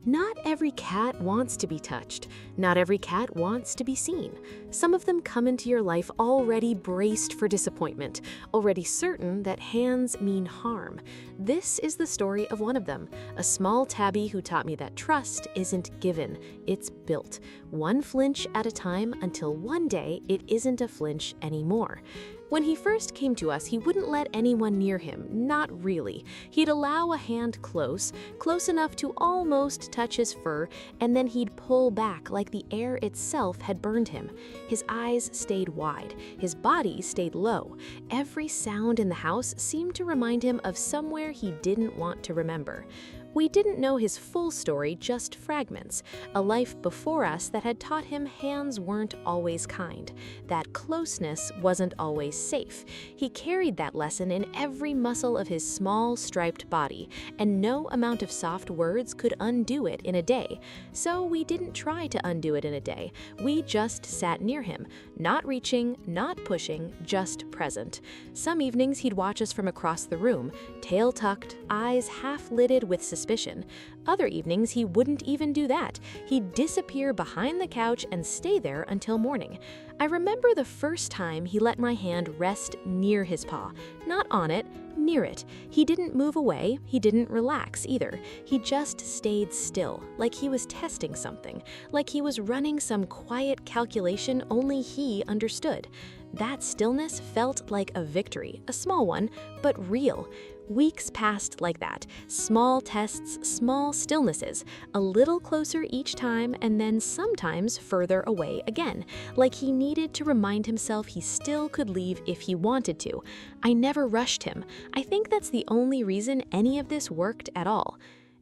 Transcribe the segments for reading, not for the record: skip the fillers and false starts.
Not every cat wants to be touched. Not every cat wants to be seen. Some of them come into your life already braced for disappointment, already certain that hands mean harm. This is the story of one of them, a small tabby who taught me that trust isn't given, it's built. One flinch at a time until one day it isn't a flinch anymore. When he first came to us, he wouldn't let anyone near him, not really. He'd allow a hand close enough to almost touch his fur, and then he'd pull back like the air itself had burned him. His eyes stayed wide, his body stayed low. Every sound in the house seemed to remind him of somewhere he didn't want to remember. We didn't know his full story, just fragments. A life before us that had taught him hands weren't always kind, that closeness wasn't always safe. He carried that lesson in every muscle of his small, striped body, and no amount of soft words could undo it in a day. So we didn't try to undo it in a day. We just sat near him, not reaching, not pushing, just present. Some evenings he'd watch us from across the room, tail tucked, eyes half-lidded with suspicion. Other evenings, he wouldn't even do that. He'd disappear behind the couch and stay there until morning. I remember the first time he let my hand rest near his paw, not on it, near it. He didn't move away, he didn't relax either. He just stayed still, like he was testing something, like he was running some quiet calculation only he understood. That stillness felt like a victory, a small one, but real. Weeks passed like that, small tests, small stillnesses, a little closer each time and then sometimes further away again, like he needed to remind himself he still could leave if he wanted to. I never rushed him. I think that's the only reason any of this worked at all.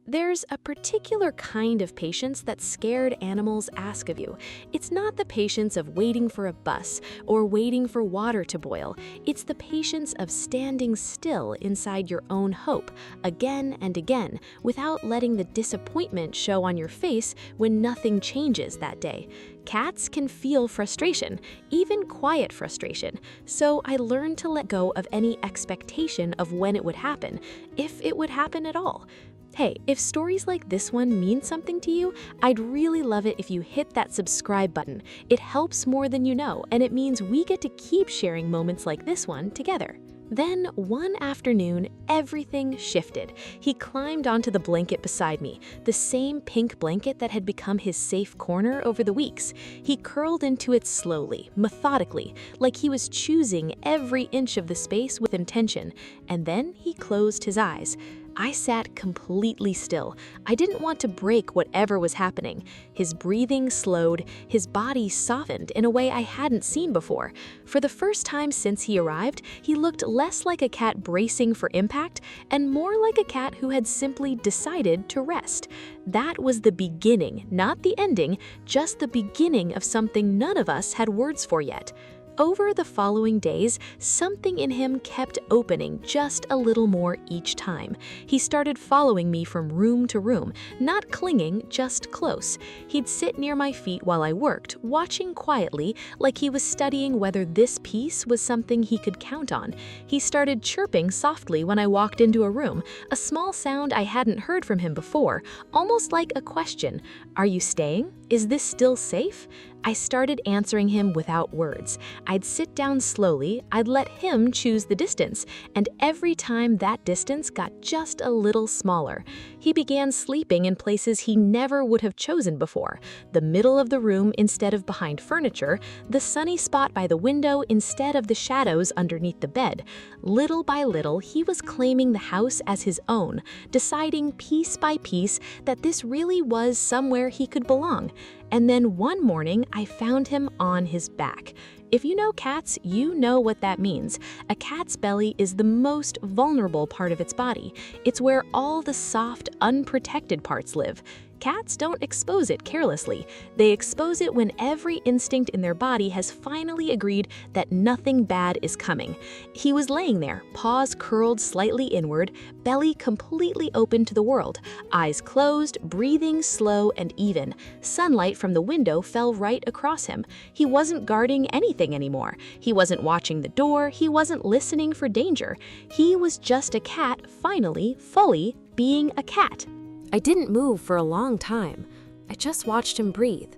There's a particular kind of patience that scared animals ask of you. It's not the patience of waiting for a bus or waiting for water to boil. It's the patience of standing still inside your own hope, again and again, without letting the disappointment show on your face when nothing changes that day. Cats can feel frustration, even quiet frustration, so I learned to let go of any expectation of when it would happen, if it would happen at all. Hey, if stories like this one mean something to you, I'd really love it if you hit that subscribe button. It helps more than you know, and it means we get to keep sharing moments like this one together. Then, one afternoon, everything shifted. He climbed onto the blanket beside me, the same pink blanket that had become his safe corner over the weeks. He curled into it slowly, methodically, like he was choosing every inch of the space with intention, and then he closed his eyes. I sat completely still. I didn't want to break whatever was happening. His breathing slowed, his body softened in a way I hadn't seen before. For the first time since he arrived, he looked less like a cat bracing for impact and more like a cat who had simply decided to rest. That was the beginning, not the ending, just the beginning of something none of us had words for yet. Over the following days, something in him kept opening just a little more each time. He started following me from room to room, not clinging, just close. He'd sit near my feet while I worked, watching quietly, like he was studying whether this piece was something he could count on. He started chirping softly when I walked into a room, a small sound I hadn't heard from him before, almost like a question. Are you staying? Is this still safe? I started answering him without words. I'd sit down slowly, I'd let him choose the distance, and every time that distance got just a little smaller. He began sleeping in places he never would have chosen before, the middle of the room instead of behind furniture, the sunny spot by the window instead of the shadows underneath the bed. Little by little, he was claiming the house as his own, deciding piece by piece that this really was somewhere he could belong. And then one morning, I found him on his back. If you know cats, you know what that means. A cat's belly is the most vulnerable part of its body. It's where all the soft, unprotected parts live. Cats don't expose it carelessly. They expose it when every instinct in their body has finally agreed that nothing bad is coming. He was laying there, paws curled slightly inward, belly completely open to the world, eyes closed, breathing slow and even. Sunlight from the window fell right across him. He wasn't guarding anything anymore. He wasn't watching the door. He wasn't listening for danger. He was just a cat, finally, fully being a cat. I didn't move for a long time. I just watched him breathe.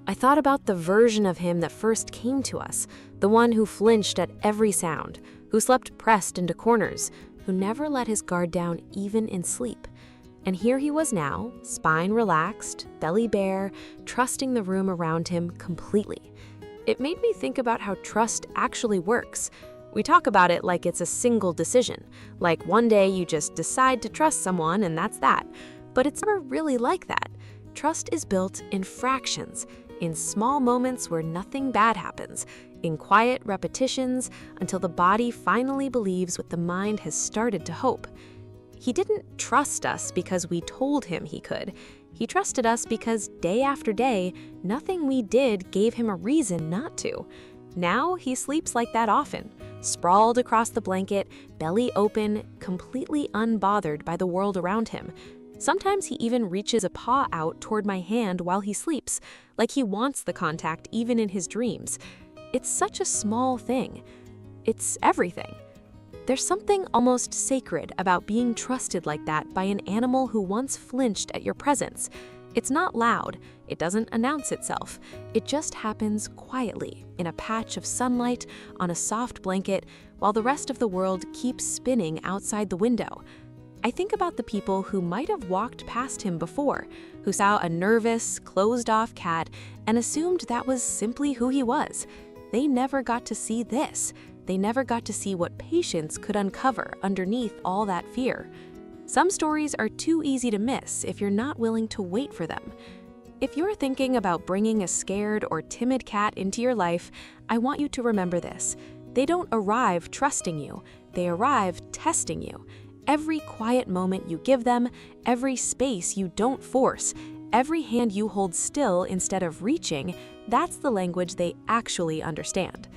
I thought about the version of him that first came to us, the one who flinched at every sound, who slept pressed into corners, who never let his guard down even in sleep. And here he was now, spine relaxed, belly bare, trusting the room around him completely. It made me think about how trust actually works. We talk about it like it's a single decision, like one day you just decide to trust someone and that's that. But it's never really like that. Trust is built in fractions, in small moments where nothing bad happens, in quiet repetitions until the body finally believes what the mind has started to hope. He didn't trust us because we told him he could. He trusted us because day after day, nothing we did gave him a reason not to. Now he sleeps like that often, sprawled across the blanket, belly open, completely unbothered by the world around him. Sometimes he even reaches a paw out toward my hand while he sleeps, like he wants the contact even in his dreams. It's such a small thing. It's everything. There's something almost sacred about being trusted like that by an animal who once flinched at your presence. It's not loud. It doesn't announce itself. It just happens quietly in a patch of sunlight on a soft blanket while the rest of the world keeps spinning outside the window. I think about the people who might have walked past him before, who saw a nervous, closed-off cat and assumed that was simply who he was. They never got to see this. They never got to see what patience could uncover underneath all that fear. Some stories are too easy to miss if you're not willing to wait for them. If you're thinking about bringing a scared or timid cat into your life, I want you to remember this. They don't arrive trusting you. They arrive testing you. Every quiet moment you give them, every space you don't force, every hand you hold still instead of reaching, that's the language they actually understand.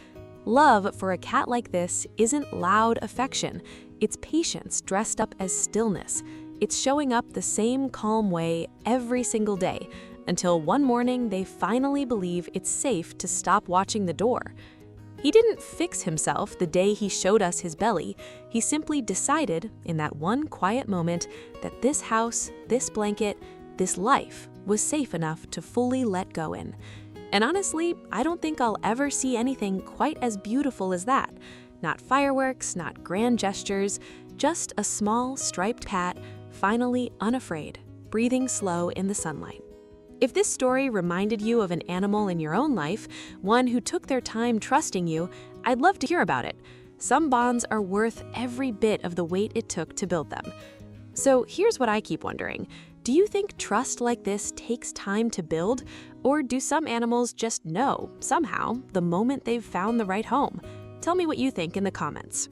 Love for a cat like this isn't loud affection. It's patience dressed up as stillness. It's showing up the same calm way every single day, until one morning they finally believe it's safe to stop watching the door. He didn't fix himself the day he showed us his belly. He simply decided, in that one quiet moment, that this house, this blanket, this life was safe enough to fully let go in. And honestly, I don't think I'll ever see anything quite as beautiful as that. Not fireworks, not grand gestures, just a small striped cat, finally unafraid, breathing slow in the sunlight. If this story reminded you of an animal in your own life, one who took their time trusting you, I'd love to hear about it. Some bonds are worth every bit of the weight it took to build them. So here's what I keep wondering. Do you think trust like this takes time to build? Or do some animals just know, somehow, the moment they've found the right home? Tell me what you think in the comments.